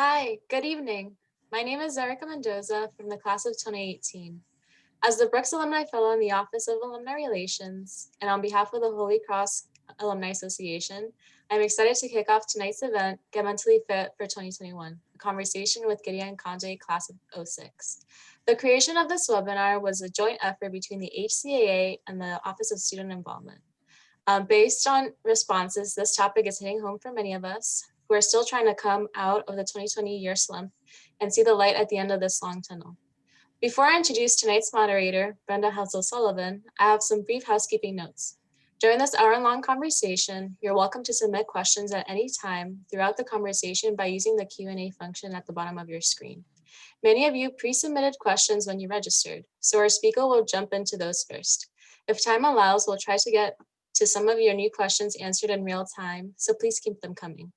Hi, good evening. My name is Zarica Mendoza from the class of 2018. As the Brooks Alumni Fellow in the Office of Alumni Relations, and on behalf of the Holy Cross Alumni Association, I'm excited to kick off tonight's event, Get Mentally Fit for 2021, a conversation with Gideon Akande, class of '06. The creation of this webinar was a joint effort between the HCAA and the Office of Student Involvement. Based on responses, this topic is hitting home for many of us who are still trying to come out of the 2020 year slump and see the light at the end of this long tunnel. Before I introduce tonight's moderator, Brenda Hounsell Sullivan, I have some brief housekeeping notes. During this hour-long conversation, you're welcome to submit questions at any time throughout the conversation by using the Q&A function at the bottom of your screen. Many of you pre-submitted questions when you registered, so our speaker will jump into those first. If time allows, we'll try to get to some of your new questions answered in real time, so please keep them coming.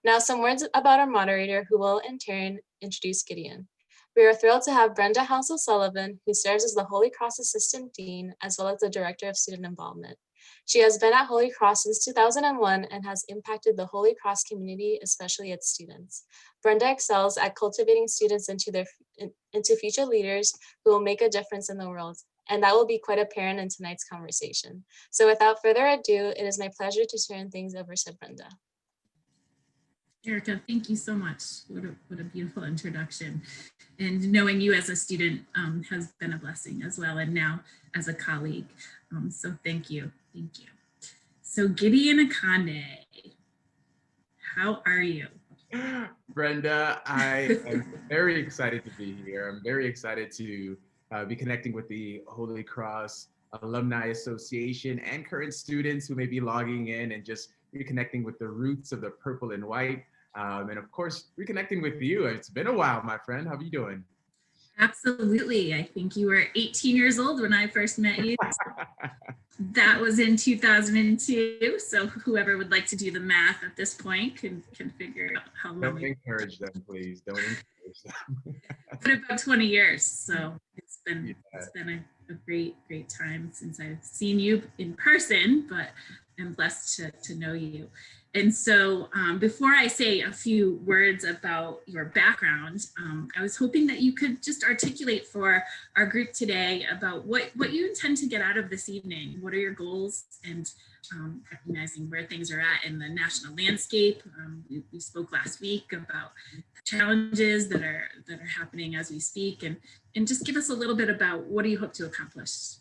Now, some words about our moderator, who will in turn introduce Gideon. We are thrilled to have Brenda Hounsell Sullivan, who serves as the Holy Cross Assistant Dean, as well as the Director of Student Involvement. She has been at Holy Cross since 2001 and has impacted the Holy Cross community, especially its students. Brenda excels at cultivating students into future leaders who will make a difference in the world, and that will be quite apparent in tonight's conversation. So without further ado, it is my pleasure to turn things over to Brenda. Erica, thank you so much. What a beautiful introduction. And knowing you as a student has been a blessing as well, and now as a colleague. So thank you. So Gideon Akande, how are you? Brenda, I am very excited to be here. I'm very excited to be connecting with the Holy Cross Alumni Association and current students who may be logging in and just reconnecting with the roots of the purple and white. And of course, reconnecting with you. It's been a while, my friend. How are you doing? Absolutely. I think you were 18 years old when I first met you. That was in 2002. So whoever would like to do the math at this point can figure out how long. Don't encourage them, please. Don't encourage them. But about 20 years. So it's been a great time since I've seen you in person, but I'm blessed to know you. And so before I say a few words about your background, I was hoping that you could just articulate for our group today about what you intend to get out of this evening. What are your goals, and recognizing where things are at in the national landscape. We spoke last week about the challenges that are happening as we speak, and just give us a little bit about what do you hope to accomplish?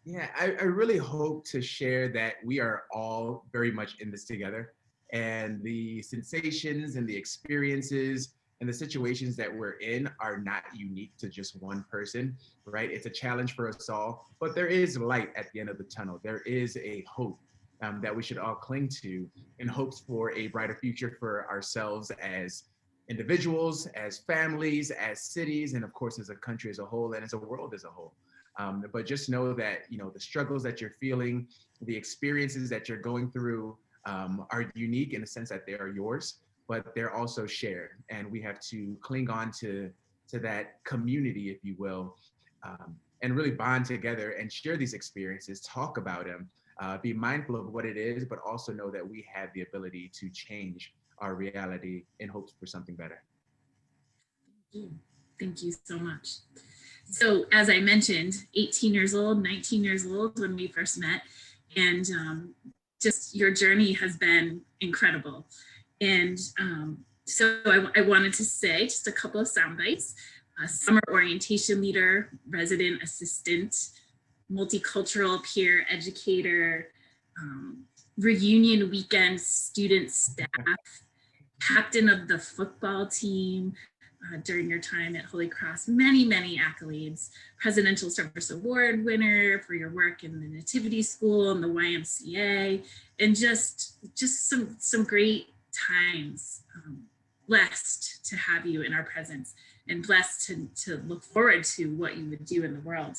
Yeah, I really hope to share that we are all very much in this together, and the sensations and the experiences and the situations that we're in are not unique to just one person, right? It's a challenge for us all, but there is light at the end of the tunnel. There is a hope that we should all cling to, in hopes for a brighter future for ourselves as individuals, as families, as cities, and of course, as a country as a whole, and as a world as a whole. But just know that, the struggles that you're feeling, the experiences that you're going through are unique in the sense that they are yours, but they're also shared. And we have to cling on to that community, if you will, and really bond together and share these experiences, talk about them, be mindful of what it is, but also know that we have the ability to change our reality in hopes for something better. Thank you so much. So as I mentioned, 18 years old, 19 years old when we first met, and just your journey has been incredible. And so I wanted to say just a couple of sound bites. Summer orientation leader, resident assistant, multicultural peer educator, reunion weekend student staff, captain of the football team, during your time at Holy Cross, many accolades, Presidential Service Award winner for your work in the Nativity School and the YMCA, and just some great times. Blessed to have you in our presence, and blessed to look forward to what you would do in the world.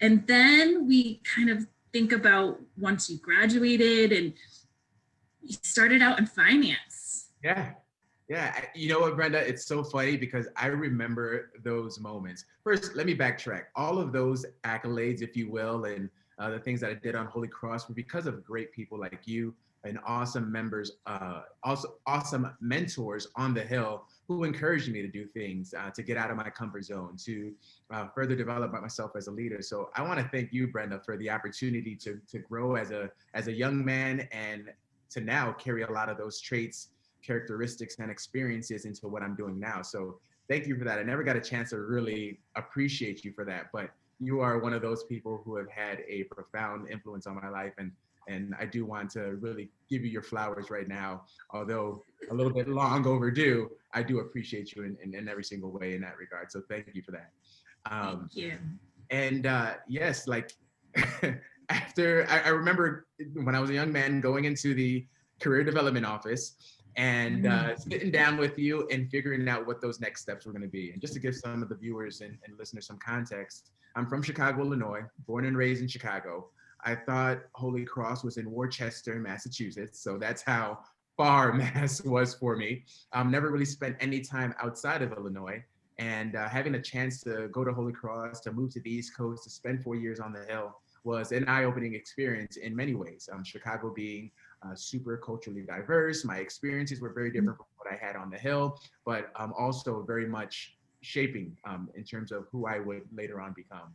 And then we kind of think about once you graduated and you started out in finance. Yeah, you know what, Brenda? It's so funny because I remember those moments. First, let me backtrack. All of those accolades, if you will, and the things that I did on Holy Cross were because of great people like you and awesome members, also awesome mentors on the Hill who encouraged me to do things, to get out of my comfort zone, to further develop myself as a leader. So I want to thank you, Brenda, for the opportunity to grow as a young man and to now carry a lot of those traits, characteristics, and experiences into what I'm doing now. So thank you for that. I never got a chance to really appreciate you for that, but you are one of those people who have had a profound influence on my life. And I do want to really give you your flowers right now, although a little bit long overdue. I do appreciate you in every single way in that regard. So thank you for that. Thank you. And yes, like after I remember when I was a young man going into the career development office and sitting down with you and figuring out what those next steps were going to be. And just to give some of the viewers and listeners some context, I'm from Chicago, Illinois, born and raised in Chicago. I thought Holy Cross was in Worcester, Massachusetts. So that's how far Mass was for me. Never really spent any time outside of Illinois. And having a chance to go to Holy Cross, to move to the East Coast, to spend 4 years on the Hill was an eye-opening experience in many ways. Chicago being super culturally diverse, my experiences were very different from what I had on the Hill, but also very much shaping in terms of who I would later on become.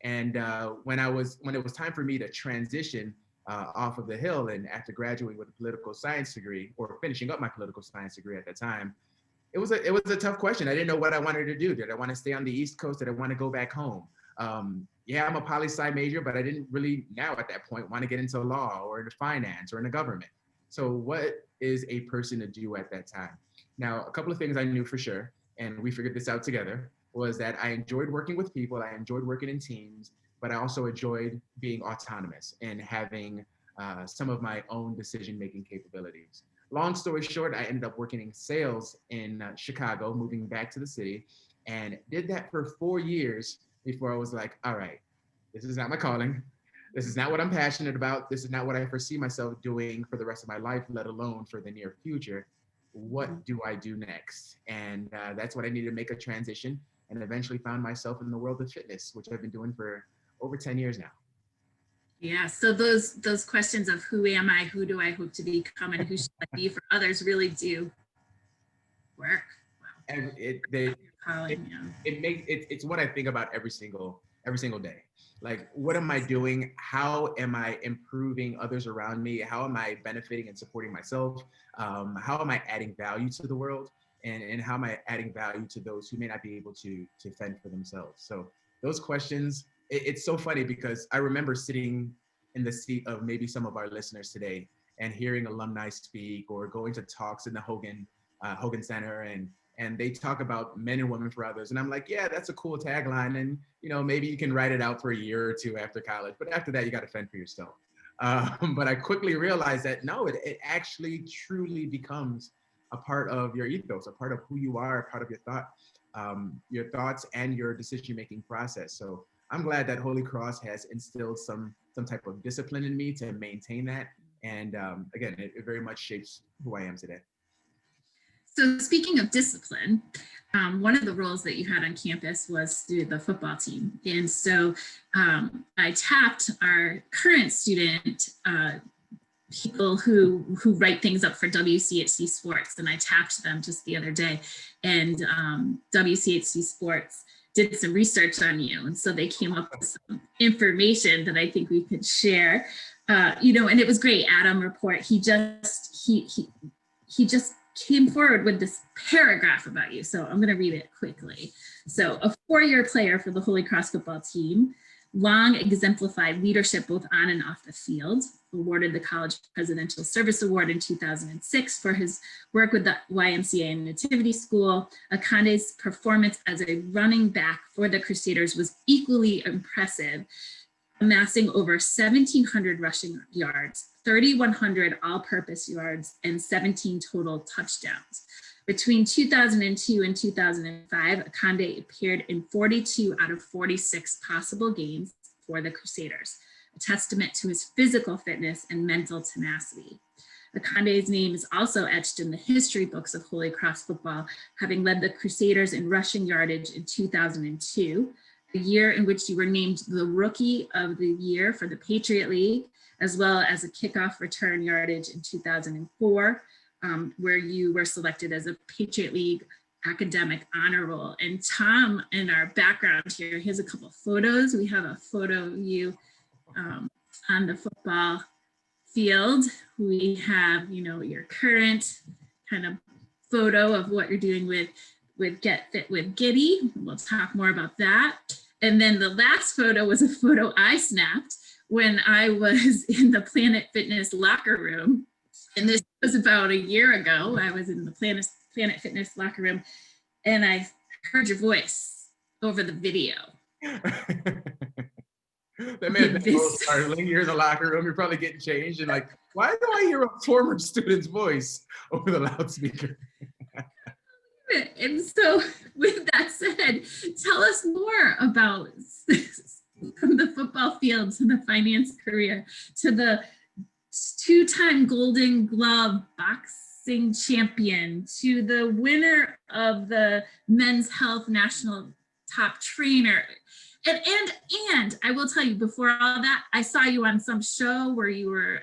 And when it was time for me to transition off of the Hill, and after graduating with a political science degree, or finishing up my political science degree at the time, it was a tough question. I didn't know what I wanted to do. Did I want to stay on the East Coast? Did I want to go back home? Yeah, I'm a poli-sci major, but I didn't really now at that point want to get into law or into finance or into government. So what is a person to do at that time? Now, a couple of things I knew for sure, and we figured this out together, was that I enjoyed working with people. I enjoyed working in teams, but I also enjoyed being autonomous and having some of my own decision-making capabilities. Long story short, I ended up working in sales in Chicago, moving back to the city, and did that for 4 years before I was like, all right, this is not my calling. This is not what I'm passionate about. This is not what I foresee myself doing for the rest of my life, let alone for the near future. What do I do next? And that's what I needed to make a transition, and eventually found myself in the world of fitness, which I've been doing for over 10 years now. Yeah, so those questions of who am I, who do I hope to become, and who should I be for others really do work. Wow. And it's what I think about every single day. Like, what am I doing? How am I improving others around me? How am I benefiting and supporting myself? How am I adding value to the world? And how am I adding value to those who may not be able to fend for themselves? So those questions, it's so funny because I remember sitting in the seat of maybe some of our listeners today and hearing alumni speak or going to talks in the Hogan Center, and they talk about men and women for others. And I'm like, yeah, that's a cool tagline. And, maybe you can write it out for a year or two after college, but after that, you got to fend for yourself. But I quickly realized that no, it actually truly becomes a part of your ethos, a part of who you are, a part of your thoughts and your decision-making process. So I'm glad that Holy Cross has instilled some type of discipline in me to maintain that. And again, it very much shapes who I am today. So speaking of discipline, one of the roles that you had on campus was through the football team. And so I tapped our current student, people who write things up for WCHC Sports, and I tapped them just the other day. And WCHC Sports did some research on you. And so they came up with some information that I think we could share. And it was great. Adam Report, he just came forward with this paragraph about you. So I'm going to read it quickly. So a 4-year player for the Holy Cross football team, long exemplified leadership both on and off the field, awarded the College Presidential Service Award in 2006 for his work with the YMCA and Nativity School. Akande's performance as a running back for the Crusaders was equally impressive, amassing over 1,700 rushing yards, 3,100 all-purpose yards, and 17 total touchdowns. Between 2002 and 2005, Akande appeared in 42 out of 46 possible games for the Crusaders, a testament to his physical fitness and mental tenacity. Akande's name is also etched in the history books of Holy Cross football, having led the Crusaders in rushing yardage in 2002, the year in which you were named the Rookie of the Year for the Patriot League, as well as a kickoff return yardage in 2004, where you were selected as a Patriot League academic honor roll. And Tom, in our background here, here's a couple photos. We have a photo of you on the football field. We have, your current kind of photo of what you're doing with Get Fit with Giddy. We'll talk more about that. And then the last photo was a photo I snapped when I was in the Planet Fitness locker room. And this was about a year ago. I was in the Planet Fitness locker room and I heard your voice over the video. That may have been most startling. You're in the locker room, you're probably getting changed and like, why do I hear a former student's voice over the loudspeaker? And so with that said, tell us more about from the football field to the finance career to the two-time Golden Glove boxing champion to the winner of the Men's Health National Top Trainer. And I will tell you, before all that, I saw you on some show where you were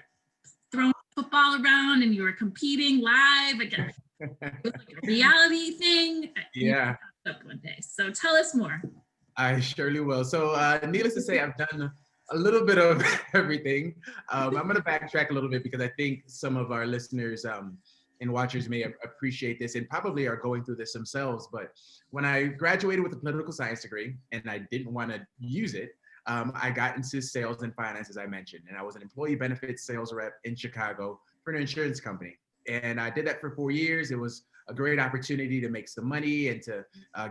throwing football around and you were competing live again. It was like a reality thing. Yeah. Up one day. So tell us more. I surely will. So needless to say, I've done a little bit of everything. I'm going to backtrack a little bit because I think some of our listeners and watchers may appreciate this and probably are going through this themselves. But when I graduated with a political science degree and I didn't want to use it, I got into sales and finance, as I mentioned. And I was an employee benefits sales rep in Chicago for an insurance company. And I did that for 4 years. It was a great opportunity to make some money and to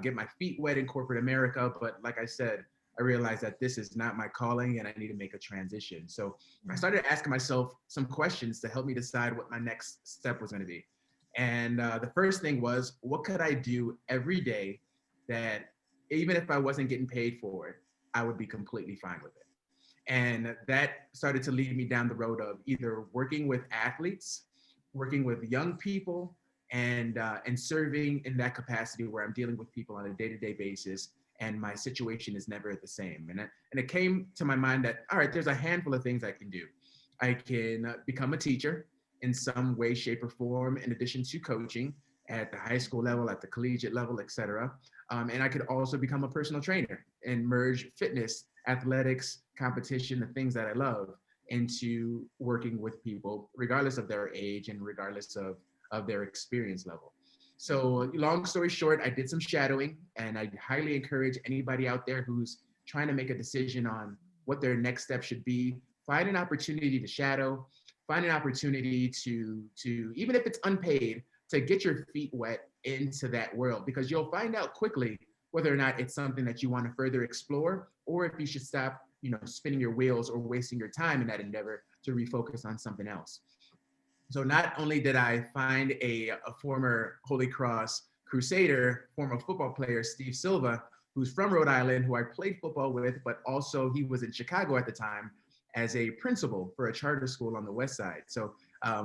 get my feet wet in corporate America. But like I said, I realized that this is not my calling and I need to make a transition. So I started asking myself some questions to help me decide what my next step was going to be. And the first thing was, what could I do every day that even if I wasn't getting paid for it, I would be completely fine with it. And that started to lead me down the road of either working with athletes, working with young people, and serving in that capacity where I'm dealing with people on a day-to-day basis, and my situation is never the same. And it came to my mind that, all right, there's a handful of things I can do. I can become a teacher in some way, shape, or form, in addition to coaching at the high school level, at the collegiate level, et cetera. And I could also become a personal trainer and merge fitness, athletics, competition, the things that I love, into working with people, regardless of their age and regardless of their experience level. So long story short, I did some shadowing, and I highly encourage anybody out there who's trying to make a decision on what their next step should be, find an opportunity to shadow, find an opportunity to even if it's unpaid, to get your feet wet into that world, because you'll find out quickly whether or not it's something that you want to further explore, or if you should stop, spinning your wheels or wasting your time in that endeavor to refocus on something else. So not only did I find a former Holy Cross Crusader, former football player, Steve Silva, who's from Rhode Island, who I played football with, but also he was in Chicago at the time as a principal for a charter school on the West Side. So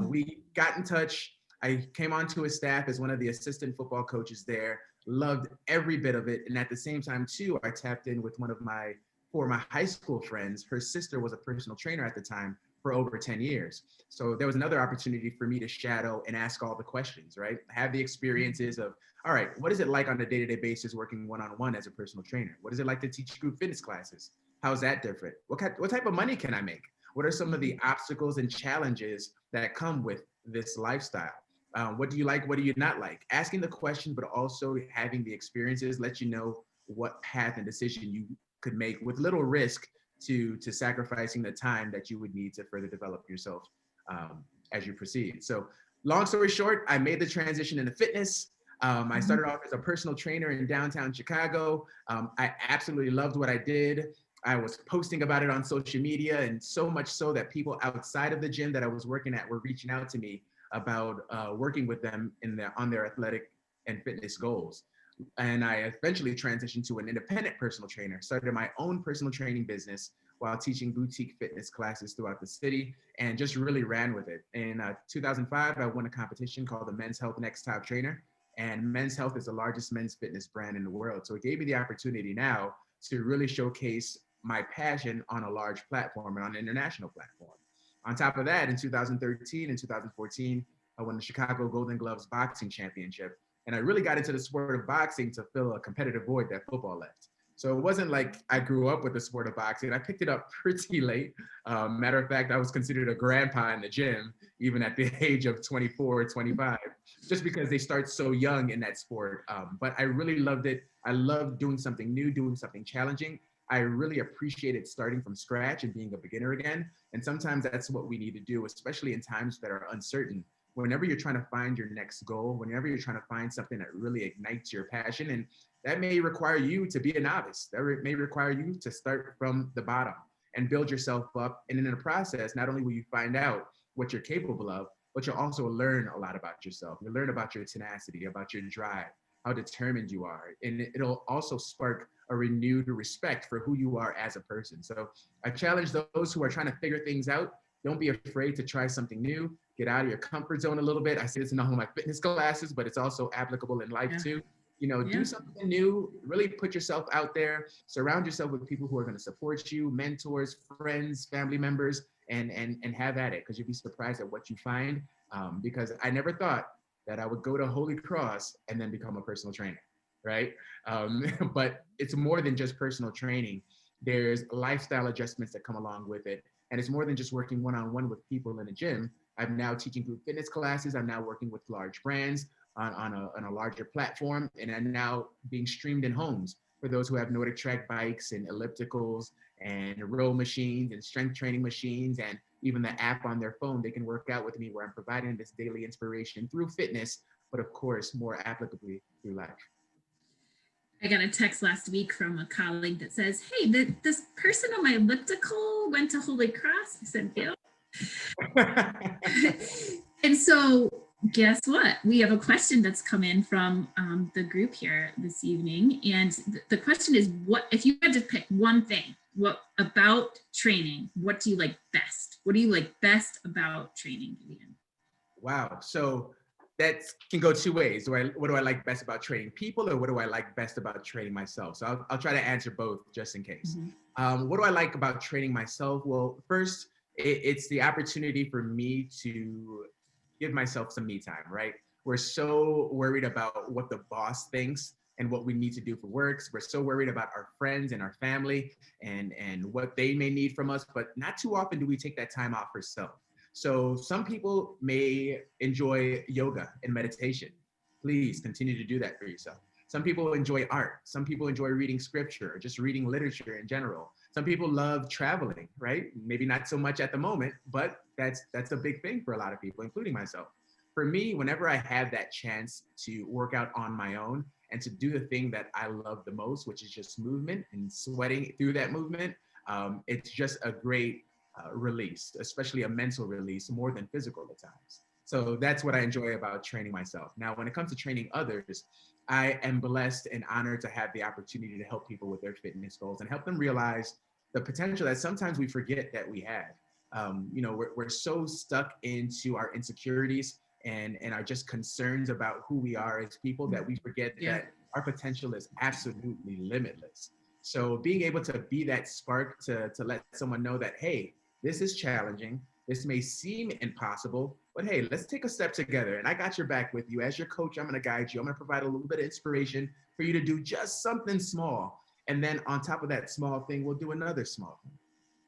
we got in touch. I came onto his staff as one of the assistant football coaches there, loved every bit of it. And at the same time, too, I tapped in with one of my former high school friends. Her sister was a personal trainer at the time for over 10 years. So there was another opportunity for me to shadow and ask all the questions, right? Have the experiences of, all right, what is it like on a day-to-day basis working one-on-one as a personal trainer? What is it like to teach group fitness classes? How's that different? What type of money can I make? What are some of the obstacles and challenges that come with this lifestyle? What do you like? What do you not like? Asking the question, but also having the experiences let you know what path and decision you could make with little risk to sacrificing the time that you would need to further develop yourself as you proceed. So long story short, I made the transition into fitness. I started off as a personal trainer in downtown Chicago. I absolutely loved what I did. I was posting about it on social media, and so much so that people outside of the gym that I was working at were reaching out to me about working with them on their athletic and fitness goals. And I eventually transitioned to an independent personal trainer, started my own personal training business while teaching boutique fitness classes throughout the city, and just really ran with it. In 2005, I won a competition called the Men's Health Next Top Trainer, and Men's Health is the largest men's fitness brand in the world. So it gave me the opportunity now to really showcase my passion on a large platform and on an international platform. On top of that, in 2013 and 2014, I won the Chicago Golden Gloves boxing championship. And I really got into the sport of boxing to fill a competitive void that football left. So it wasn't like I grew up with the sport of boxing. I picked it up pretty late. Matter of fact, I was considered a grandpa in the gym, even at the age of 24 or 25, just because they start so young in that sport. But I really loved it. I loved doing something new, doing something challenging. I really appreciated starting from scratch and being a beginner again. And sometimes that's what we need to do, especially in times that are uncertain. Whenever you're trying to find your next goal, whenever you're trying to find something that really ignites your passion, and that may require you to be a novice, that may require you to start from the bottom and build yourself up. And in the process, not only will you find out what you're capable of, but you'll also learn a lot about yourself. You'll learn about your tenacity, about your drive, how determined you are. And it'll also spark a renewed respect for who you are as a person. So I challenge those who are trying to figure things out. Don't be afraid to try something new. Get out of your comfort zone a little bit. I say this in all of my fitness classes, but it's also applicable in life too. Do something new, really put yourself out there, surround yourself with people who are going to support you, mentors, friends, family members, and have at it, because you'll be surprised at what you find. Because I never thought that I would go to Holy Cross and then become a personal trainer, right? But it's more than just personal training. There's lifestyle adjustments that come along with it. And it's more than just working one-on-one with people in a gym. I'm now teaching group fitness classes. I'm now working with large brands on a larger platform. And I'm now being streamed in homes for those who have Nordic track bikes and ellipticals and row machines and strength training machines, and even the app on their phone. They can work out with me, where I'm providing this daily inspiration through fitness, but of course, more applicably through life. I got a text last week from a colleague that says, hey, this person on my elliptical went to Holy Cross. I said, yeah. And so guess what? We have a question that's come in from the group here this evening. And the question is, what if you had to pick one thing, what about training, what do you like best? What do you like best about training, Gideon? Wow. So that can go two ways. What do I like best about training people, or what do I like best about training myself? So I'll try to answer both just in case. Mm-hmm. What do I like about training myself? Well, first, it's the opportunity for me to give myself some me time, right? We're so worried about what the boss thinks and what we need to do for works. We're so worried about our friends and our family and what they may need from us, but not too often do we take that time out for self. So some people may enjoy yoga and meditation. Please continue to do that for yourself. Some people enjoy art. Some people enjoy reading scripture or just reading literature in general. Some people love traveling, right? Maybe not so much at the moment, but that's a big thing for a lot of people, including myself. For me, whenever I have that chance to work out on my own and to do the thing that I love the most, which is just movement and sweating through that movement, it's just a great release, especially a mental release, more than physical at times. So that's what I enjoy about training myself. Now, when it comes to training others, I am blessed and honored to have the opportunity to help people with their fitness goals and help them realize the potential that sometimes we forget that we have. We're so stuck into our insecurities and our just concerns about who we are as people that we forget that our potential is absolutely limitless. So being able to be that spark to let someone know that, hey, this is challenging. This may seem impossible, but hey, let's take a step together. And I got your back with you. As your coach, I'm going to guide you. I'm going to provide a little bit of inspiration for you to do just something small. And then on top of that small thing, we'll do another small thing.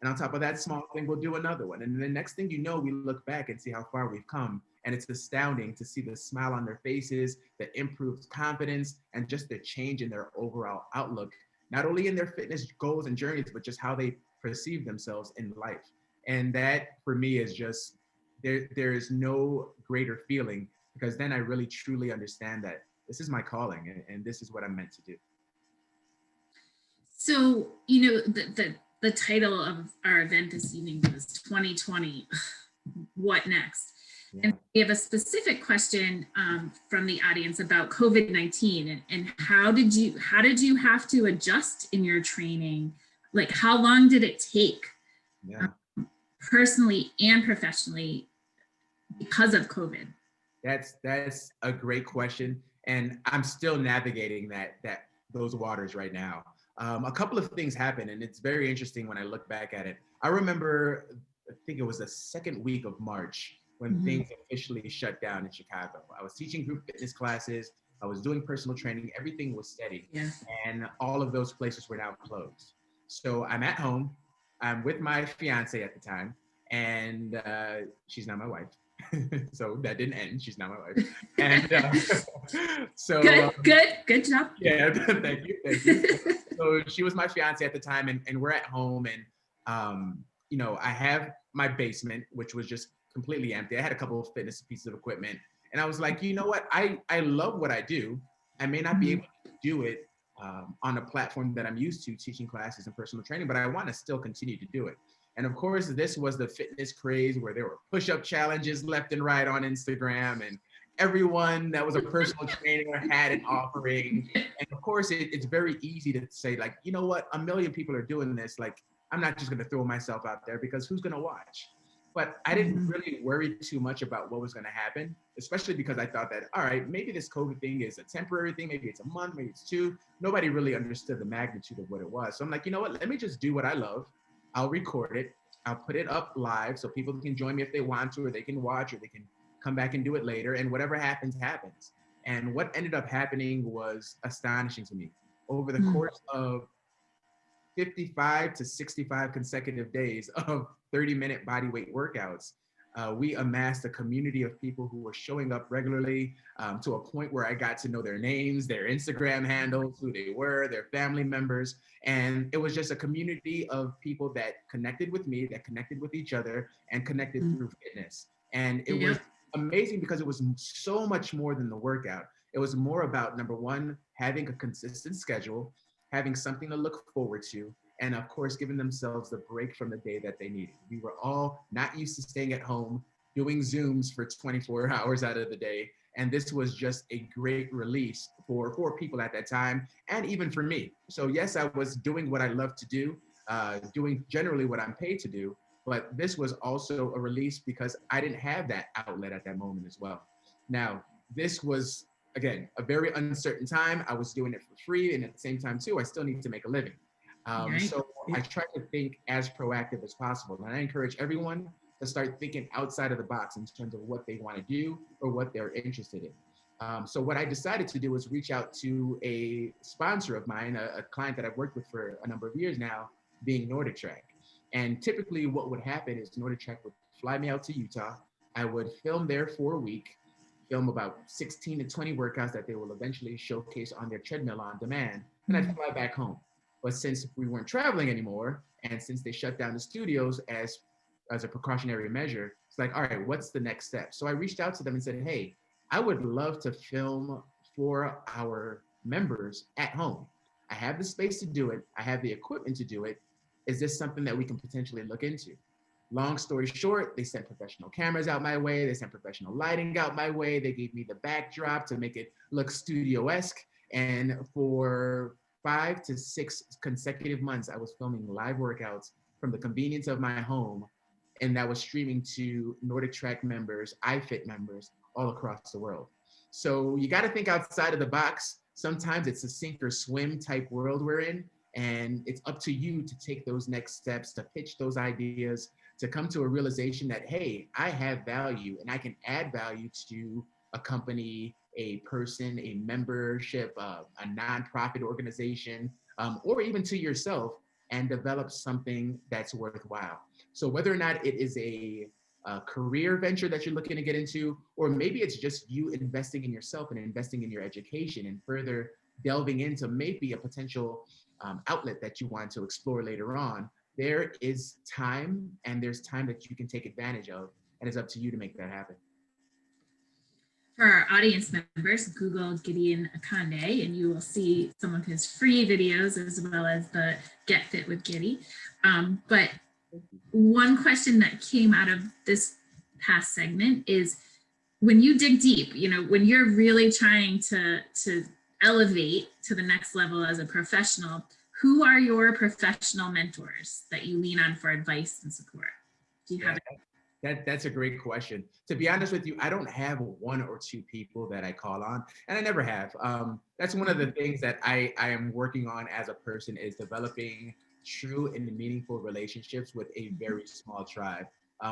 And on top of that small thing, we'll do another one. And the next thing you know, we look back and see how far we've come. And it's astounding to see the smile on their faces, the improved confidence, and just the change in their overall outlook, not only in their fitness goals and journeys, but just how they perceive themselves in life. And that for me is just, there is no greater feeling, because then I really truly understand that this is my calling and this is what I'm meant to do. So, the title of our event this evening was 2020, what next? Yeah. And we have a specific question from the audience about COVID-19 and how did you have to adjust in your training? Like, how long did it take personally and professionally because of COVID? That's a great question. And I'm still navigating those waters right now. A couple of things happened, and it's very interesting when I look back at it. I remember, I think it was the second week of March when things officially shut down in Chicago. I was teaching group fitness classes. I was doing personal training. Everything was steady. Yeah. And all of those places were now closed. So I'm at home. I'm with my fiance at the time, and she's not my wife. So that didn't end. She's not my wife. And so good job. yeah, thank you. So she was my fiance at the time, and we're at home, and you know, I have my basement, which was just completely empty. I had a couple of fitness pieces of equipment, and I was like, you know what? I love what I do. I may not be able to do it on a platform that I'm used to teaching classes and personal training, but I want to still continue to do it. And of course, this was the fitness craze where there were push-up challenges left and right on Instagram, and everyone that was a personal trainer had an offering. And of course, it's very easy to say, like, you know what, a million people are doing this. Like, I'm not just going to throw myself out there because who's going to watch? But I didn't really worry too much about what was going to happen, especially because I thought that, all right, maybe this COVID thing is a temporary thing. Maybe it's a month, maybe it's two. Nobody really understood the magnitude of what it was. So I'm like, you know what, let me just do what I love. I'll record it. I'll put it up live so people can join me if they want to, or they can watch, or they can come back and do it later. And whatever happens, happens. And what ended up happening was astonishing to me. Over the course of 55 to 65 consecutive days of 30-minute body weight workouts, we amassed a community of people who were showing up regularly, to a point where I got to know their names, their Instagram handles, who they were, their family members. And it was just a community of people that connected with me, that connected with each other, and connected through fitness. And it was amazing because it was so much more than the workout. It was more about, number one, having a consistent schedule, having something to look forward to, and of course, giving themselves the break from the day that they needed. We were all not used to staying at home, doing Zooms for 24 hours out of the day. And this was just a great release for people at that time, and even for me. So yes, I was doing what I love to do, doing generally what I'm paid to do, but this was also a release because I didn't have that outlet at that moment as well. Now, this was, again, a very uncertain time. I was doing it for free, and at the same time too, I still need to make a living. So I try to think as proactive as possible. And I encourage everyone to start thinking outside of the box in terms of what they want to do or what they're interested in. So what I decided to do was reach out to a sponsor of mine, a client that I've worked with for a number of years now, being Nordic Track. And typically what would happen is Nordic Track would fly me out to Utah. I would film there for a week, film about 16 to 20 workouts that they will eventually showcase on their treadmill on demand, and I'd fly back home. But since we weren't traveling anymore, and since they shut down the studios as a precautionary measure, it's like, all right, what's the next step? So I reached out to them and said, hey, I would love to film for our members at home. I have the space to do it. I have the equipment to do it. Is this something that we can potentially look into? Long story short, they sent professional cameras out my way. They sent professional lighting out my way. They gave me the backdrop to make it look studio-esque. And for 5 to 6 consecutive months, I was filming live workouts from the convenience of my home, and that was streaming to Nordic Track members, iFit members all across the world. So you got to think outside of the box. Sometimes it's a sink or swim type world we're in, and it's up to you to take those next steps, to pitch those ideas, to come to a realization that, hey, I have value and I can add value to a company, a person, a membership, a nonprofit organization, or even to yourself, and develop something that's worthwhile. So whether or not it is a career venture that you're looking to get into, or maybe it's just you investing in yourself and investing in your education and further delving into maybe a potential outlet that you want to explore later on, there is time, and there's time that you can take advantage of, and it's up to you to make that happen. For our audience members, Google Gideon Akande, and you will see some of his free videos as well as the Get Fit with Giddy. But one question that came out of this past segment is, when you dig deep, you know, when you're really trying to elevate to the next level as a professional, who are your professional mentors that you lean on for advice and support? Do you have That's a great question. To be honest with you, I don't have one or two people that I call on, and I never have. That's one of the things that I am working on as a person, is developing true and meaningful relationships with a very small tribe.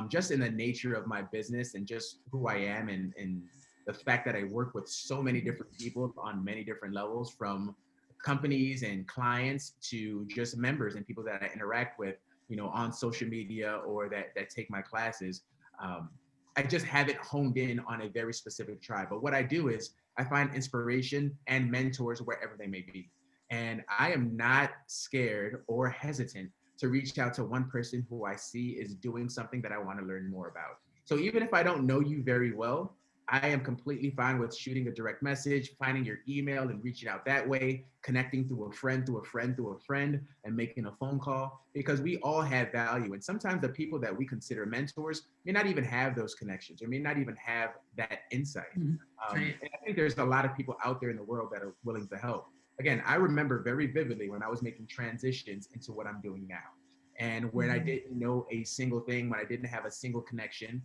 Just in the nature of my business and just who I am, and the fact that I work with so many different people on many different levels, from companies and clients to just members and people that I interact with, on social media or that take my classes. Um, I just haven't honed in on a very specific tribe. But what I do is I find inspiration and mentors wherever they may be. And I am not scared or hesitant to reach out to one person who I see is doing something that I want to learn more about. So even if I don't know you very well, I am completely fine with shooting a direct message, finding your email and reaching out that way, connecting through a friend, through a friend, through a friend, and making a phone call, because we all have value. And sometimes the people that we consider mentors may not even have those connections or may not even have that insight. Right. And I think there's a lot of people out there in the world that are willing to help. Again, I remember very vividly when I was making transitions into what I'm doing now. And when I didn't know a single thing, when I didn't have a single connection,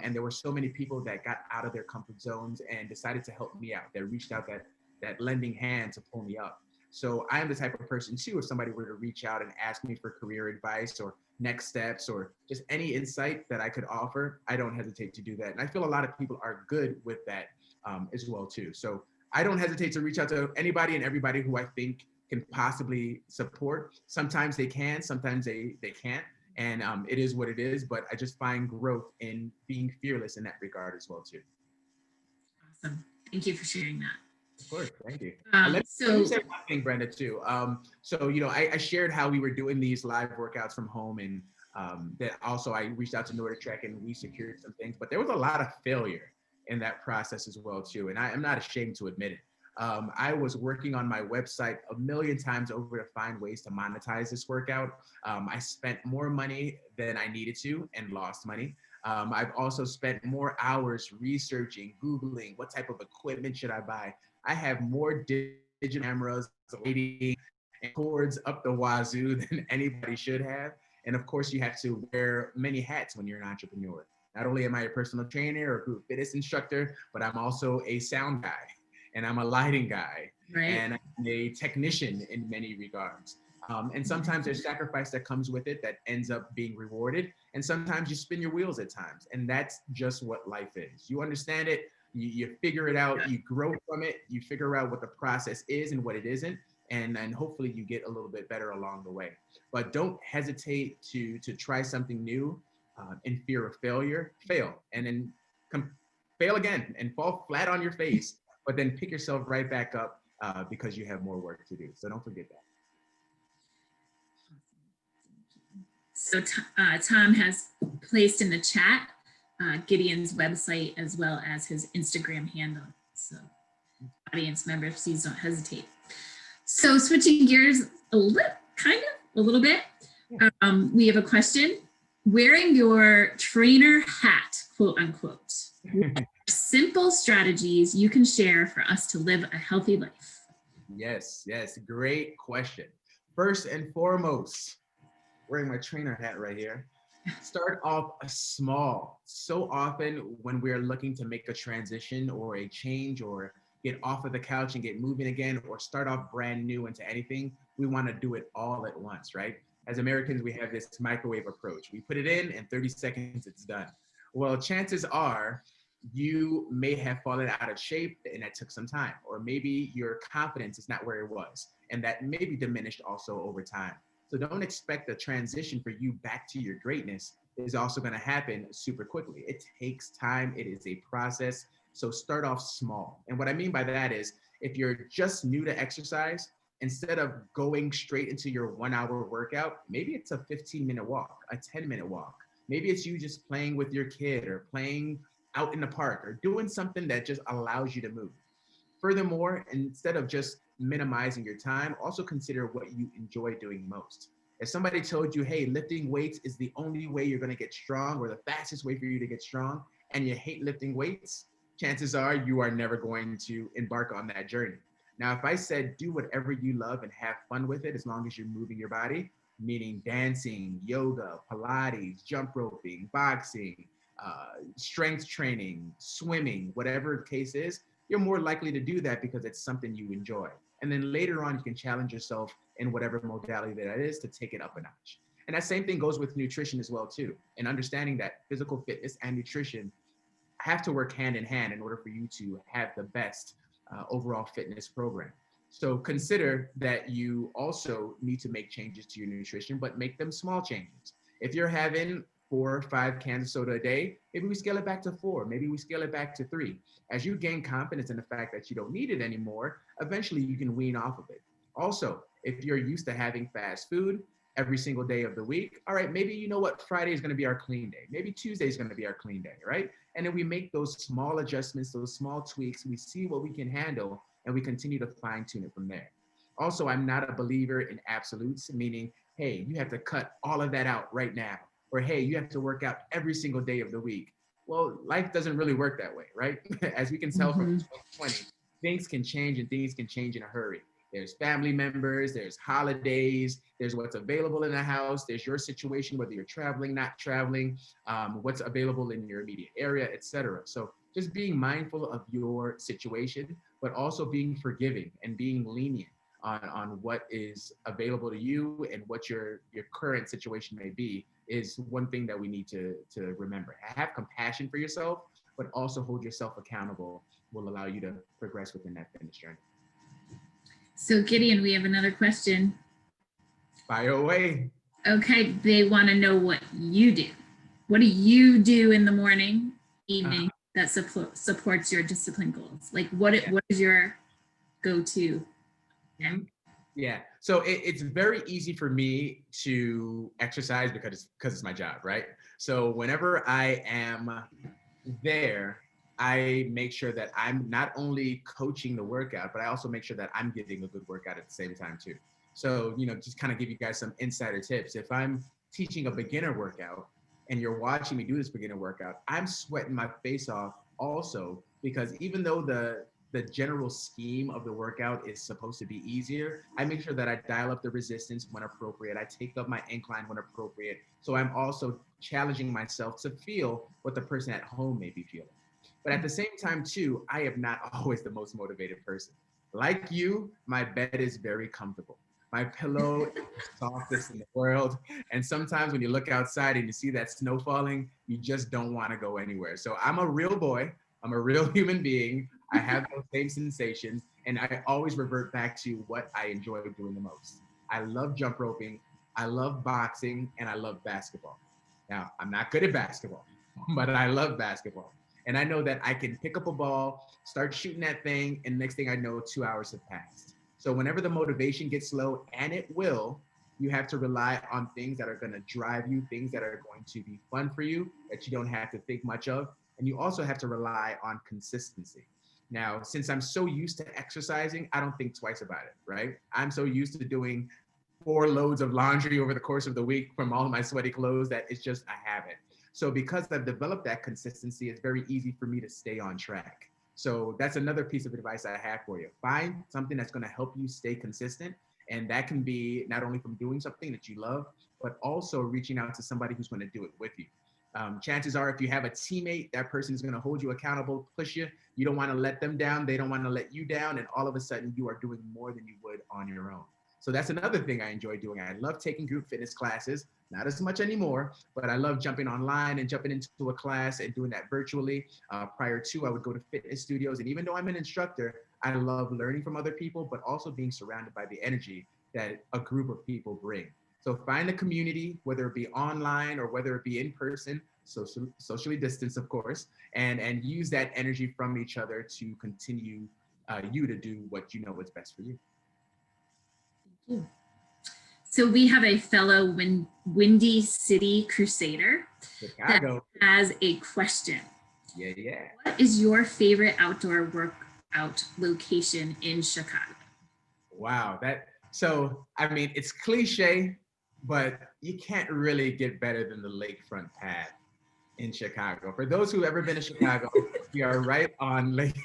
and there were so many people that got out of their comfort zones and decided to help me out, that reached out that lending hand to pull me up. So I am the type of person too, if somebody were to reach out and ask me for career advice or next steps or just any insight that I could offer, I don't hesitate to do that. And I feel a lot of people are good with that as well too. So I don't hesitate to reach out to anybody and everybody who I think can possibly support. Sometimes they can, sometimes they can't. And it is what it is, but I just find growth in being fearless in that regard as well too. Awesome. Thank you for sharing that. Of course, thank you. Um, Let so- me say one thing, Brenda, too. I shared how we were doing these live workouts from home, and that also I reached out to NordicTrek and we secured some things, but there was a lot of failure in that process as well too, and I am not ashamed to admit it. I was working on my website a million times over to find ways to monetize this workout. I spent more money than I needed to and lost money. I've also spent more hours researching, Googling, what type of equipment should I buy? I have more digital cameras, lighting, and cords up the wazoo than anybody should have. And of course, you have to wear many hats when you're an entrepreneur. Not only am I a personal trainer or group fitness instructor, but I'm also a sound guy, and I'm a lighting guy, right. and I'm a technician in many regards. And sometimes there's sacrifice that comes with it that ends up being rewarded. And sometimes you spin your wheels at times. And that's just what life is. You understand it, you figure it out, you grow from it, you figure out what the process is and what it isn't. And hopefully you get a little bit better along the way. But don't hesitate to try something new in fear of failure. Fail, and then fail again and fall flat on your face, but then pick yourself right back up because you have more work to do. So don't forget that. So Tom has placed in the chat Gideon's website as well as his Instagram handle. So audience members, please don't hesitate. So switching gears a little bit, we have a question. Wearing your trainer hat, quote unquote, what simple strategies you can share for us to live a healthy life? Yes, great question. First and foremost, wearing my trainer hat right here, start off small. So often when we're looking to make a transition or a change or get off of the couch and get moving again or start off brand new into anything, we want to do it all at once, right? As Americans, we have this microwave approach. We put it in 30 seconds, it's done. Well, chances are you may have fallen out of shape and that took some time, or maybe your confidence is not where it was, and that may be diminished also over time. So don't expect the transition for you back to your greatness is also going to happen super quickly. It takes time. It is a process. So start off small. And what I mean by that is if you're just new to exercise, instead of going straight into your 1 hour workout, maybe it's a 15-minute walk, a 10-minute walk. Maybe it's you just playing with your kid or playing out in the park or doing something that just allows you to move. Furthermore, instead of just minimizing your time, also consider what you enjoy doing most. If somebody told you, hey, lifting weights is the only way you're going to get strong or the fastest way for you to get strong, and you hate lifting weights, chances are you are never going to embark on that journey. Now, if I said do whatever you love and have fun with it, as long as you're moving your body, meaning dancing, yoga, Pilates, jump roping, boxing, strength training, swimming, whatever the case is, you're more likely to do that because it's something you enjoy. And then later on, you can challenge yourself in whatever modality that is to take it up a notch. And that same thing goes with nutrition as well, too. And understanding that physical fitness and nutrition have to work hand in hand in order for you to have the best overall fitness program. So consider that you also need to make changes to your nutrition, but make them small changes. If you're having 4 or 5 cans of soda a day, maybe we scale it back to 4, maybe we scale it back to 3. As you gain confidence in the fact that you don't need it anymore, eventually you can wean off of it. Also, if you're used to having fast food every single day of the week, all right, maybe you know what, Friday is going to be our clean day. Maybe Tuesday is going to be our clean day, right? And then we make those small adjustments, those small tweaks, we see what we can handle, and we continue to fine tune it from there. Also, I'm not a believer in absolutes, meaning, hey, you have to cut all of that out right now, or hey, you have to work out every single day of the week. Well, life doesn't really work that way, right? As we can tell from 2020, things can change and things can change in a hurry. There's family members, there's holidays, there's what's available in the house, there's your situation, whether you're traveling, not traveling, what's available in your immediate area, etc. So just being mindful of your situation, but also being forgiving and being lenient on what is available to you and what your current situation may be is one thing that we need to remember. Have compassion for yourself, but also hold yourself accountable will allow you to progress within that fitness journey. So Gideon, we have another question. Fire away. Okay, they want to know what you do. What do you do in the morning, evening that supports your discipline goals? Like what is your go-to? Yeah, so it's very easy for me to exercise because it's my job, right? So whenever I am there, I make sure that I'm not only coaching the workout, but I also make sure that I'm getting a good workout at the same time too. So, just kind of give you guys some insider tips. If I'm teaching a beginner workout and you're watching me do this beginner workout, I'm sweating my face off also, because even though the general scheme of the workout is supposed to be easier, I make sure that I dial up the resistance when appropriate. I take up my incline when appropriate. So I'm also challenging myself to feel what the person at home may be feeling. But at the same time too, I am not always the most motivated person. Like you, my bed is very comfortable. My pillow is the softest in the world. And sometimes when you look outside and you see that snow falling, you just don't want to go anywhere. So I'm a real boy. I'm a real human being. I have those same sensations. And I always revert back to what I enjoy doing the most. I love jump roping. I love boxing, and I love basketball. Now, I'm not good at basketball, but I love basketball. And I know that I can pick up a ball, start shooting that thing, and next thing I know, 2 hours have passed. So whenever the motivation gets low, and it will, you have to rely on things that are going to drive you, things that are going to be fun for you, that you don't have to think much of. And you also have to rely on consistency. Now, since I'm so used to exercising, I don't think twice about it, right? I'm so used to doing 4 loads of laundry over the course of the week from all of my sweaty clothes that it's just a habit. So because I've developed that consistency, it's very easy for me to stay on track. So that's another piece of advice I have for you. Find something that's going to help you stay consistent. And that can be not only from doing something that you love, but also reaching out to somebody who's going to do it with you. Chances are, if you have a teammate, that person is going to hold you accountable, push you. You don't want to let them down. They don't want to let you down. And all of a sudden, you are doing more than you would on your own. So that's another thing I enjoy doing. I love taking group fitness classes, not as much anymore, but I love jumping online and jumping into a class and doing that virtually. Prior to, I would go to fitness studios. And even though I'm an instructor, I love learning from other people, but also being surrounded by the energy that a group of people bring. So find a community, whether it be online or whether it be in person, socially distanced, of course, and use that energy from each other to continue you to do what you know is best for you. So we have a fellow Windy City Crusader Chicago that has a question. Yeah. What is your favorite outdoor workout location in Chicago? Wow, so I mean, it's cliche, but you can't really get better than the lakefront pad in Chicago. For those who've ever been to Chicago, we're right on Lake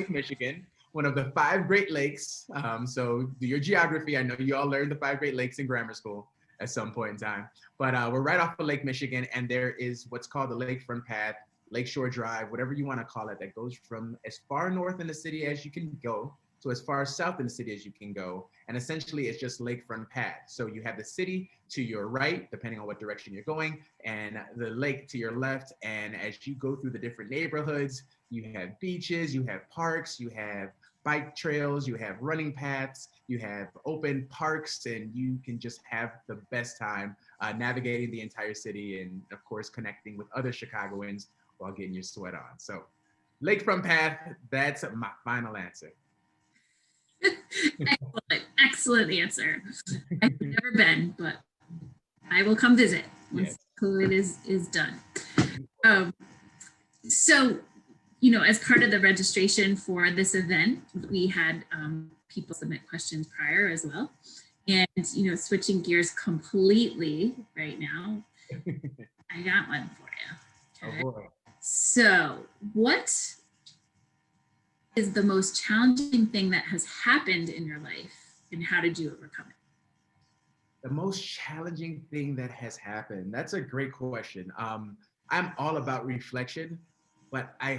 Michigan, one of the 5 Great Lakes. So do your geography. I know you all learned the 5 Great Lakes in grammar school at some point in time, but we're right off of Lake Michigan, and there is what's called the Lakefront Path, Lakeshore Drive, whatever you want to call it, that goes from as far north in the city as you can go, So as far south in the city as you can go. And essentially it's just lakefront path. So you have the city to your right, depending on what direction you're going, and the lake to your left. And as you go through the different neighborhoods, you have beaches, you have parks, you have bike trails, you have running paths, you have open parks, and you can just have the best time navigating the entire city and of course connecting with other Chicagoans while getting your sweat on. So lakefront path, that's my final answer. Excellent answer. I've never been, but I will come visit once COVID is done. So, you know, as part of the registration for this event, we had people submit questions prior as well. And, you know, switching gears completely right now, I got one for you. Okay. Oh boy. So, what is the most challenging thing that has happened in your life, and how did you overcome it? The most challenging thing that has happened? That's a great question. I'm all about reflection, but I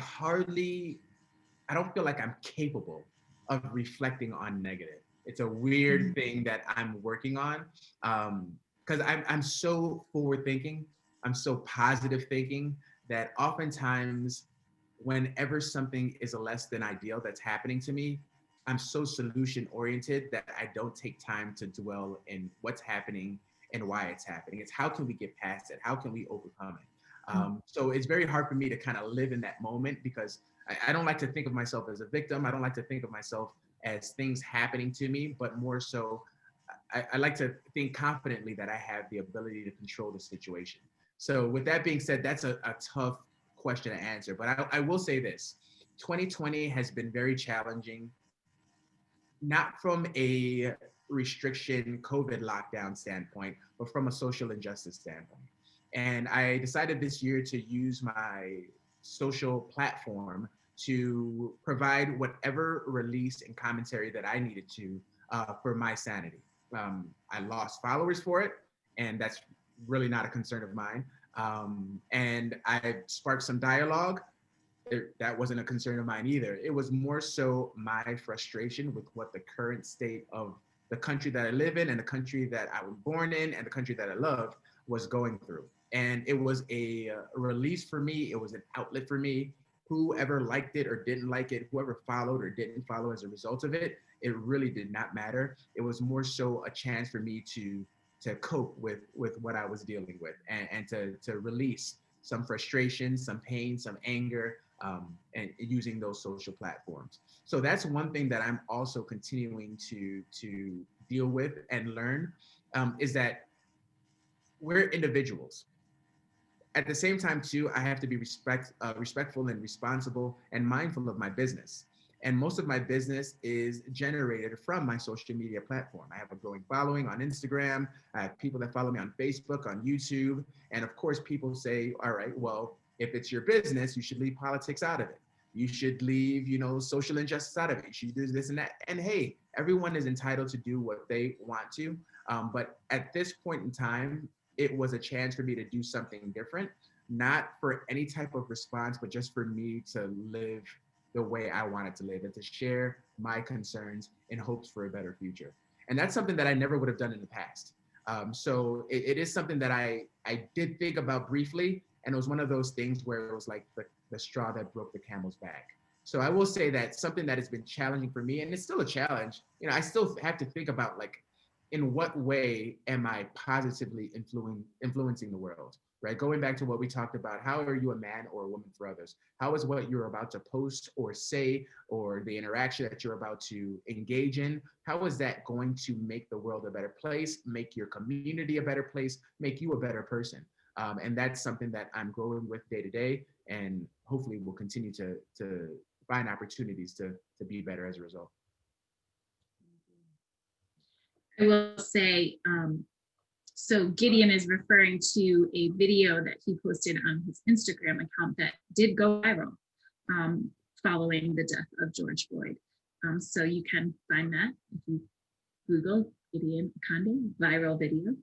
don't feel like I'm capable of reflecting on negative. It's a weird thing that I'm working on because I'm so forward thinking. I'm so positive thinking that oftentimes whenever something is a less than ideal that's happening to me, I'm so solution oriented that I don't take time to dwell in what's happening and why it's happening. It's how can we get past it? How can we overcome it? So it's very hard for me to kind of live in that moment because I don't like to think of myself as a victim. I don't like to think of myself as things happening to me, but more so, I like to think confidently that I have the ability to control the situation. So with that being said, that's a tough question to answer, but I will say this. 2020 has been very challenging, not from a restriction COVID lockdown standpoint, but from a social injustice standpoint. And I decided this year to use my social platform to provide whatever release and commentary that I needed to for my sanity. I lost followers for it, and that's really not a concern of mine. And I sparked some dialogue. That wasn't a concern of mine either. It was more so my frustration with what the current state of the country that I live in and the country that I was born in and the country that I love was going through. And it was a release for me. It was an outlet for me. Whoever liked it or didn't like it, whoever followed or didn't follow as a result of it, it really did not matter. It was more so a chance for me to cope with what I was dealing with and to release some frustration, some pain, some anger, and using those social platforms. So that's one thing that I'm also continuing to deal with and learn is that we're individuals. At the same time, too, I have to be respectful and responsible and mindful of my business. And most of my business is generated from my social media platform. I have a growing following on Instagram. I have people that follow me on Facebook, on YouTube. And of course, people say, all right, well, if it's your business, you should leave politics out of it. You should leave, social injustice out of it. You should do this and that. And hey, everyone is entitled to do what they want to. But at this point in time, it was a chance for me to do something different, not for any type of response, but just for me to live the way I wanted to live and to share my concerns in hopes for a better future. And that's something that I never would have done in the past. So it is something that I did think about briefly. And it was one of those things where it was like the straw that broke the camel's back. So I will say that something that has been challenging for me, and it's still a challenge, I still have to think about in what way am I positively influencing the world, right? Going back to what we talked about, how are you a man or a woman for others? How is what you're about to post or say, or the interaction that you're about to engage in, how is that going to make the world a better place, make your community a better place, make you a better person? And that's something that I'm growing with day to day, and hopefully will continue to find opportunities to be better as a result. I will say, so Gideon is referring to a video that he posted on his Instagram account that did go viral following the death of George Floyd. So you can find that if you Google Gideon Akande viral video.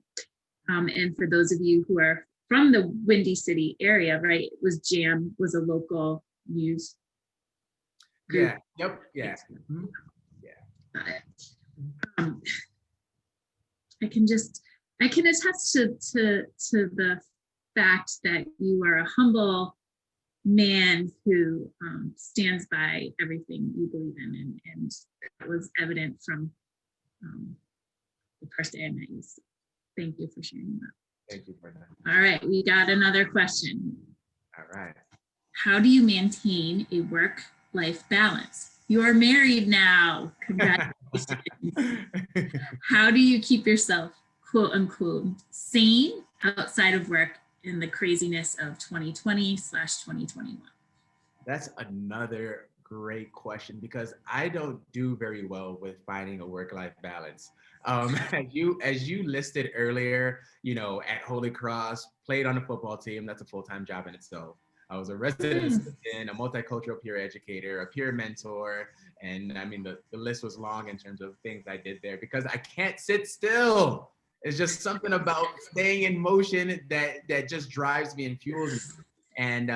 And for those of you who are from the Windy City area, right, it was JAM, was a local news group. Yeah, yep, yeah. Mm-hmm. Yeah. Got it. Um, I can attest to the fact that you are a humble man who stands by everything you believe in, and that was evident from the first day I met you. So thank you for sharing that. Thank you for that. All right, we got another question. All right. How do you maintain a work-life balance? You are married now. Congratulations. How do you keep yourself, quote unquote, sane outside of work in the craziness of 2020/2021? That's another great question, because I don't do very well with finding a work-life balance. As you listed earlier, at Holy Cross, played on a football team. That's a full-time job in itself. I was a resident assistant, a multicultural peer educator, a peer mentor, and I mean the list was long in terms of things I did there, because I can't sit still. It's just something about staying in motion that just drives me and fuels me. And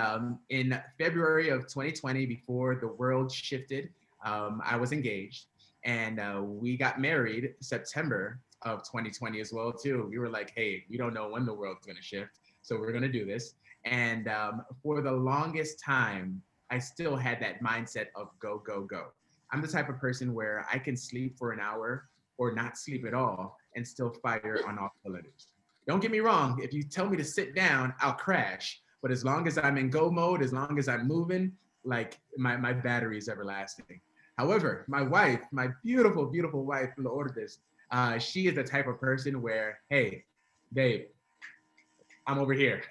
in February of 2020, before the world shifted, I was engaged, and we got married September of 2020 as well too. We were like, hey, we don't know when the world's going to shift, so we're going to do this. And for the longest time, I still had that mindset of go, go, go. I'm the type of person where I can sleep for an hour or not sleep at all and still fire on all cylinders. Don't get me wrong, if you tell me to sit down, I'll crash. But as long as I'm in go mode, as long as I'm moving, like my battery is everlasting. However, my wife, my beautiful, beautiful wife, Lourdes, she is the type of person where, hey, babe, I'm over here.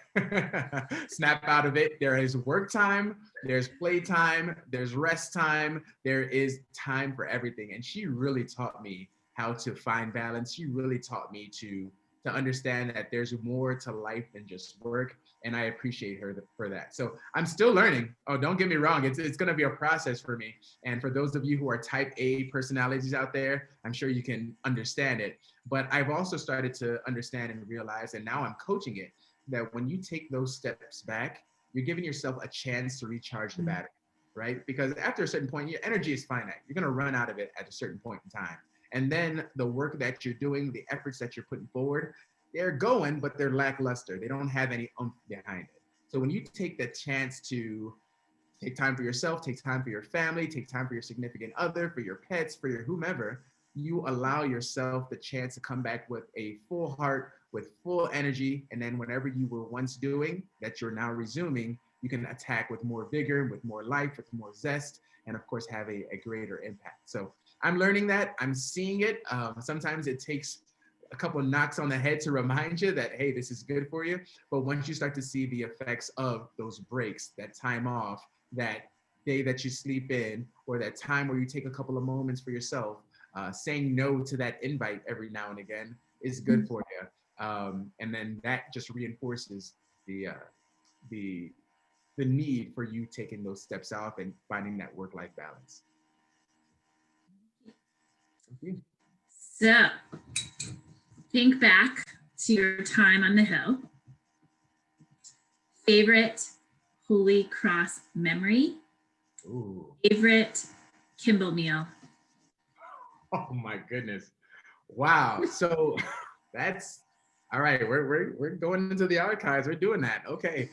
Snap out of it. There is work time, there's play time, there's rest time, there is time for everything. And she really taught me how to find balance. She really taught me to understand that there's more to life than just work. And I appreciate her for that. So I'm still learning. Oh, don't get me wrong. It's going to be a process for me. And for those of you who are type A personalities out there, I'm sure you can understand it. But I've also started to understand and realize, and now I'm coaching it, that when you take those steps back, you're giving yourself a chance to recharge the battery, right? Because after a certain point, your energy is finite. You're going to run out of it at a certain point in time. And then the work that you're doing, the efforts that you're putting forward, they're going, but they're lackluster. They don't have any oomph behind it. So when you take the chance to take time for yourself, take time for your family, take time for your significant other, for your pets, for your whomever, you allow yourself the chance to come back with a full heart, with full energy. And then whatever you were once doing that you're now resuming, you can attack with more vigor, with more life, with more zest, and of course have a greater impact. So I'm learning that, I'm seeing it. Sometimes it takes a couple of knocks on the head to remind you that, hey, this is good for you. But once you start to see the effects of those breaks, that time off, that day that you sleep in, or that time where you take a couple of moments for yourself, saying no to that invite every now and again is good for you. And then that just reinforces the need for you taking those steps off and finding that work-life balance. Thank you. So think back to your time on the Hill. Favorite Holy Cross memory? Ooh. Favorite Kimball meal? Oh my goodness. Wow. So that's all right. We're going into the archives. We're doing that. Okay.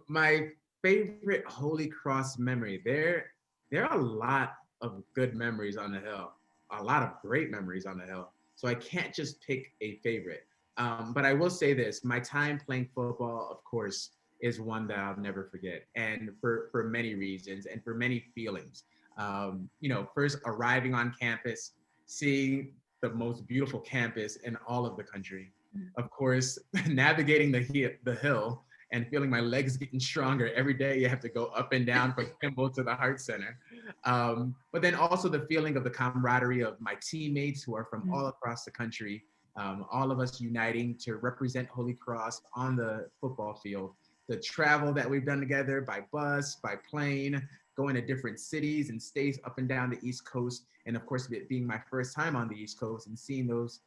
My favorite Holy Cross memory. There are a lot of good memories on the Hill, a lot of great memories on the Hill. So I can't just pick a favorite. But I will say this: my time playing football, of course, is one that I'll never forget, and for many reasons and for many feelings. First arriving on campus, seeing the most beautiful campus in all of the country. Of course, navigating the hill and feeling my legs getting stronger every day. You have to go up and down from Kimball to the Heart Center. But then also the feeling of the camaraderie of my teammates who are from all across the country, all of us uniting to represent Holy Cross on the football field. The travel that we've done together by bus, by plane, going to different cities and states up and down the East Coast. And of course, it being my first time on the East Coast and seeing those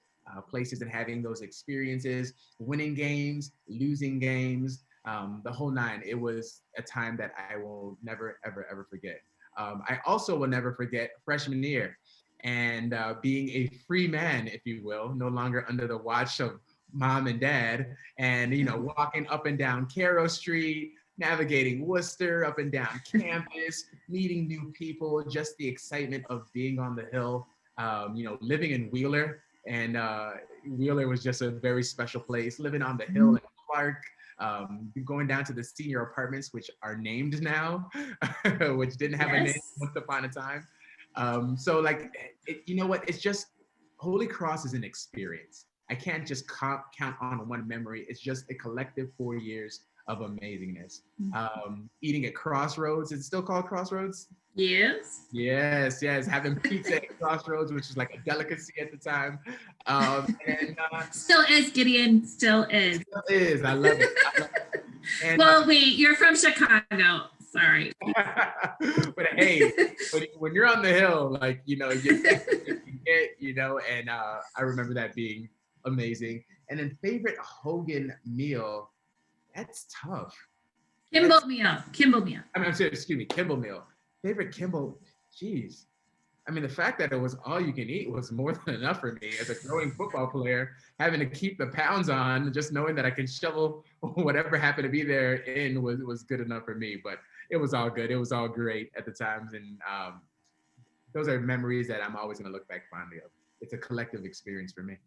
places and having those experiences, winning games, losing games, the whole nine. It was a time that I will never, ever, ever forget. I also will never forget freshman year. and being a free man, if you will, no longer under the watch of mom and dad, and walking up and down Caro Street, navigating Worcester, up and down campus, meeting new people, just the excitement of being on the Hill, living in Wheeler, and Wheeler was just a very special place, living on the Hill in Clark, going down to the senior apartments, which are named now, which didn't have a name once upon a time. So like, you know what? It's just, Holy Cross is an experience. I can't just count on one memory. It's just a collective 4 years of amazingness. Eating at Crossroads, it's still called Crossroads? Yes. Yes. Having pizza at Crossroads, which is like a delicacy at the time. Still is, Gideon, still is. Still is, I love it. And, well, wait, you're from Chicago. Sorry. But hey, when you're on the Hill, like, you get, and I remember that being amazing. And then favorite Hogan meal, that's tough. Kimball meal. I mean, excuse me, Kimball meal. Favorite Kimball, geez. I mean, the fact that it was all you can eat was more than enough for me as a growing football player, having to keep the pounds on, just knowing that I can shovel whatever happened to be there in was good enough for me. But it was all good. It was all great at the times. And those are memories that I'm always going to look back fondly of. It's a collective experience for me.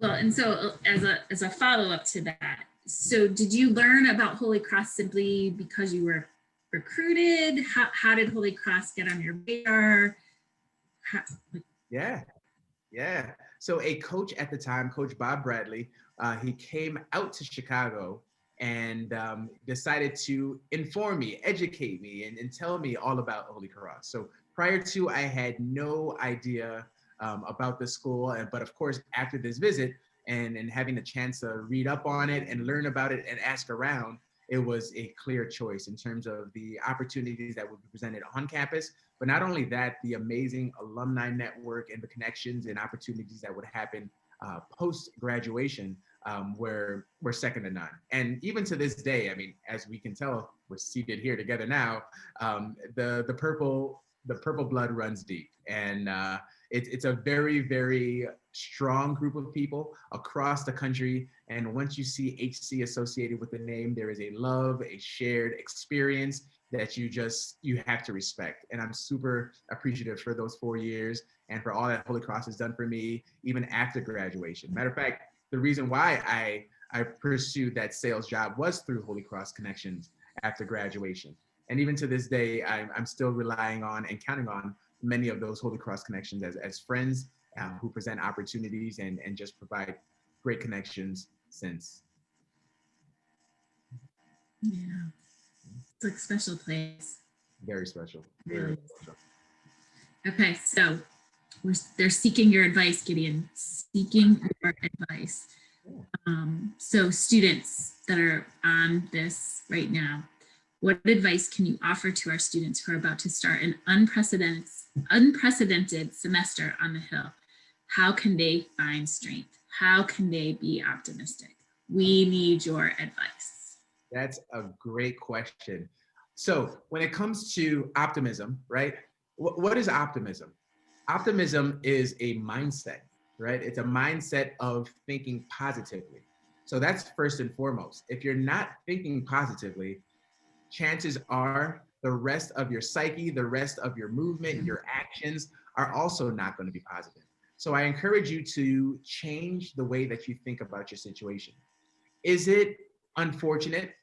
Well, and so as a follow-up to that, so did you learn about Holy Cross simply because you were recruited? How did Holy Cross get on your radar? Yeah. So a coach at the time, Coach Bob Bradley, he came out to Chicago and decided to inform me, educate me, and tell me all about Holy Cross. So prior to, I had no idea about the school, but of course, after this visit and having the chance to read up on it and learn about it and ask around, it was a clear choice in terms of the opportunities that would be presented on campus. But not only that, the amazing alumni network and the connections and opportunities that would happen post-graduation were second to none. And even to this day, I mean, as we can tell, we're seated here together now, the purple blood runs deep. And it's a very, very strong group of people across the country. And once you see HC associated with the name, there is a love, a shared experience that you have to respect. And I'm super appreciative for those 4 years and for all that Holy Cross has done for me, even after graduation. Matter of fact, the reason why I pursued that sales job was through Holy Cross connections after graduation. And even to this day, I'm still relying on and counting on many of those Holy Cross connections as friends who present opportunities and just provide great connections since. Yeah, it's like a special place. Very special. Very special. Okay, so they're seeking your advice, Gideon. Seeking your advice. So students that are on this right now, what advice can you offer to our students who are about to start an unprecedented semester on the Hill? How can they find strength? How can they be optimistic? We need your advice. That's a great question. So when it comes to optimism, right? What is optimism? Optimism is a mindset, right? It's a mindset of thinking positively. So that's first and foremost. If you're not thinking positively, chances are the rest of your psyche, the rest of your movement, your actions are also not going to be positive. So I encourage you to change the way that you think about your situation. Is it unfortunate?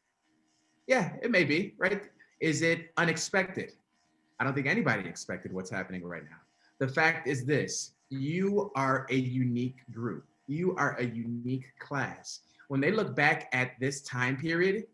Yeah, it may be, right? Is it unexpected? I don't think anybody expected what's happening right now. The fact is this: you are a unique group. You are a unique class. When they look back at this time period,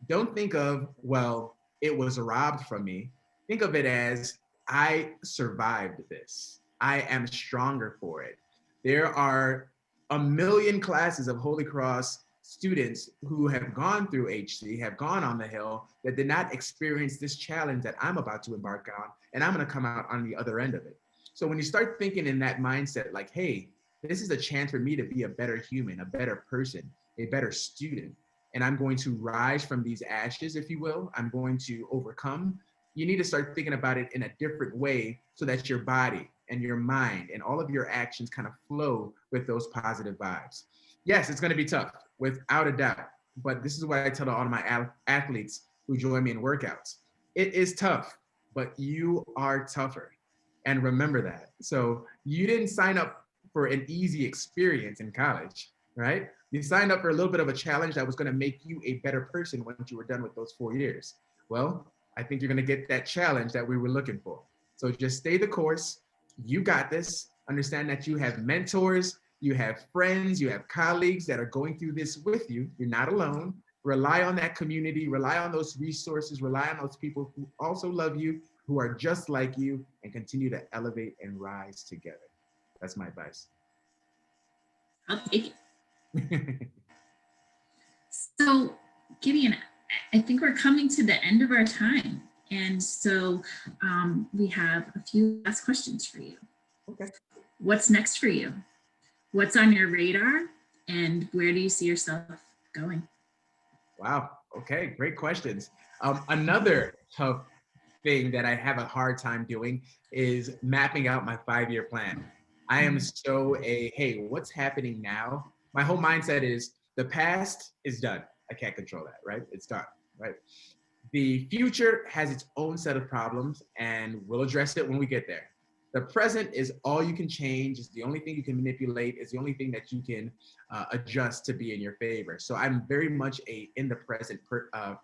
don't think of, well, it was robbed from me. Think of it as, I survived this. I am stronger for it. There are a million classes of Holy Cross students who have gone through HC, have gone on the Hill, that did not experience this challenge that I'm about to embark on, and I'm gonna come out on the other end of it. So when you start thinking in that mindset, like, hey, this is a chance for me to be a better human, a better person, a better student, and I'm going to rise from these ashes, if you will, I'm going to overcome. You need to start thinking about it in a different way so that your body, and your mind and all of your actions kind of flow with those positive vibes. Yes, it's going to be tough, without a doubt. But this is what I tell to all of my athletes who join me in workouts. It is tough, but you are tougher. And remember that. So you didn't sign up for an easy experience in college, right? You signed up for a little bit of a challenge that was going to make you a better person once you were done with those 4 years. Well, I think you're going to get that challenge that we were looking for. So just stay the course. You got this. Understand that you have mentors, you have friends, you have colleagues that are going through this with you. You're not alone. Rely on that community, rely on those resources, rely on those people who also love you, who are just like you, and continue to elevate and rise together. That's my advice. I'll take it. So, Gideon, I think we're coming to the end of our time. And so we have a few last questions for you. Okay. What's next for you? What's on your radar? And where do you see yourself going? Wow. Okay. Great questions. Another tough thing that I have a hard time doing is mapping out my 5-year plan. I am hey, what's happening now? My whole mindset is the past is done. I can't control that, right? It's done, right? The future has its own set of problems, and we'll address it when we get there. The present is all you can change. It's the only thing you can manipulate. It's the only thing that you can adjust to be in your favor. So I'm very much a in the present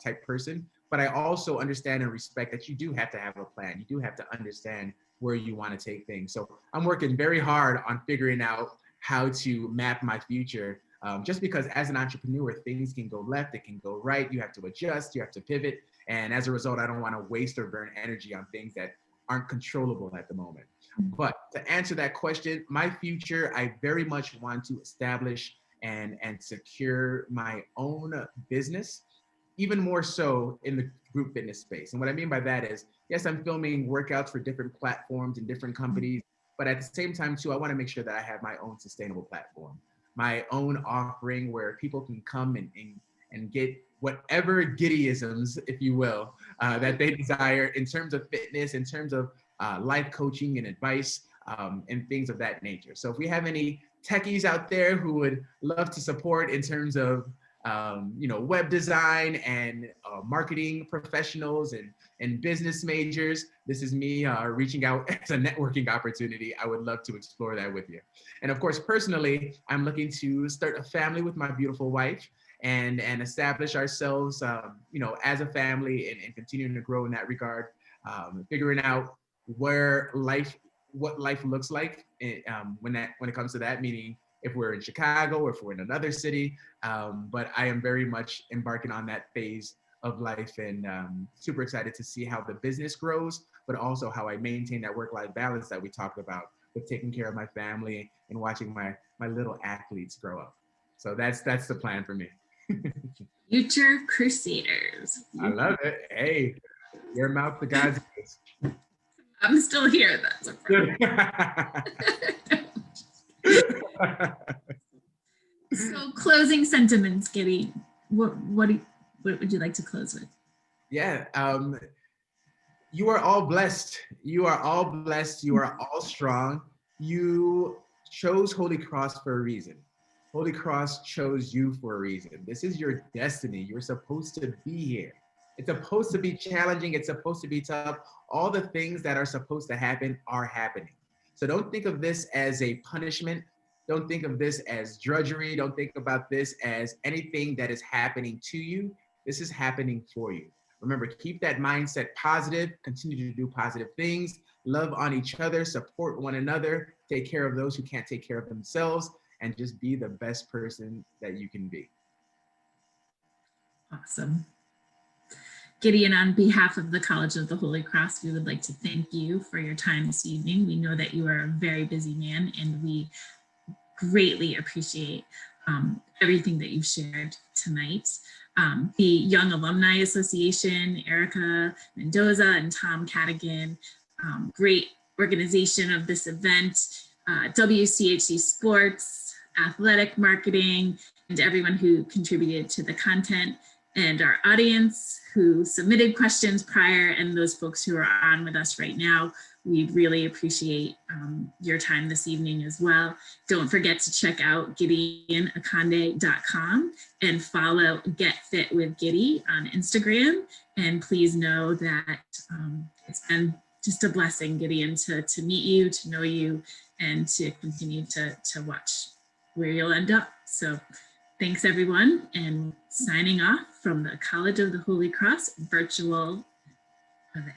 type person, but I also understand and respect that you do have to have a plan. You do have to understand where you want to take things. So I'm working very hard on figuring out how to map my future. Just because as an entrepreneur, things can go left, it can go right. You have to adjust, you have to pivot. And as a result, I don't want to waste or burn energy on things that aren't controllable at the moment. But to answer that question, my future, I very much want to establish and secure my own business, even more so in the group fitness space. And what I mean by that is, yes, I'm filming workouts for different platforms and different companies, but at the same time too, I want to make sure that I have my own sustainable platform, my own offering where people can come and get whatever Gideisms, if you will, that they desire in terms of fitness, in terms of life coaching and advice, and things of that nature. So if we have any techies out there who would love to support in terms of web design and marketing professionals and business majors, this is me reaching out as a networking opportunity. I would love to explore that with you. And of course, personally, I'm looking to start a family with my beautiful wife and establish ourselves, as a family and continuing to grow in that regard, figuring out what life looks like when it comes to that, meaning if we're in Chicago or if we're in another city. But I am very much embarking on that phase of life and super excited to see how the business grows, but also how I maintain that work-life balance that we talked about with taking care of my family and watching my little athletes grow up. So that's the plan for me. Future Crusaders. I love it. Hey, your mouth to God's ears. I'm still here. That's a problem. So closing sentiments, Giddy. What would you like to close with? Yeah. You are all blessed. You are all blessed. You are all strong. You chose Holy Cross for a reason. Holy Cross chose you for a reason. This is your destiny. You're supposed to be here. It's supposed to be challenging. It's supposed to be tough. All the things that are supposed to happen are happening. So don't think of this as a punishment. Don't think of this as drudgery. Don't think about this as anything that is happening to you. This is happening for you. Remember, keep that mindset positive. Continue to do positive things. Love on each other. Support one another. Take care of those who can't take care of themselves. And just be the best person that you can be. Awesome. Gideon, on behalf of the College of the Holy Cross, we would like to thank you for your time this evening. We know that you are a very busy man, and we greatly appreciate everything that you've shared tonight. The Young Alumni Association, Erica Mendoza and Tom Cadigan, great organization of this event, WCHC Sports, Athletic Marketing, and everyone who contributed to the content, and our audience who submitted questions prior, and those folks who are on with us right now. we really appreciate your time this evening as well. Don't forget to check out GideonAkande.com and follow Get Fit with Giddy on Instagram. And please know that it's been just a blessing, Gideon, to meet you, to know you, and to continue to watch where you'll end up. So thanks everyone, and signing off from the College of the Holy Cross virtual event.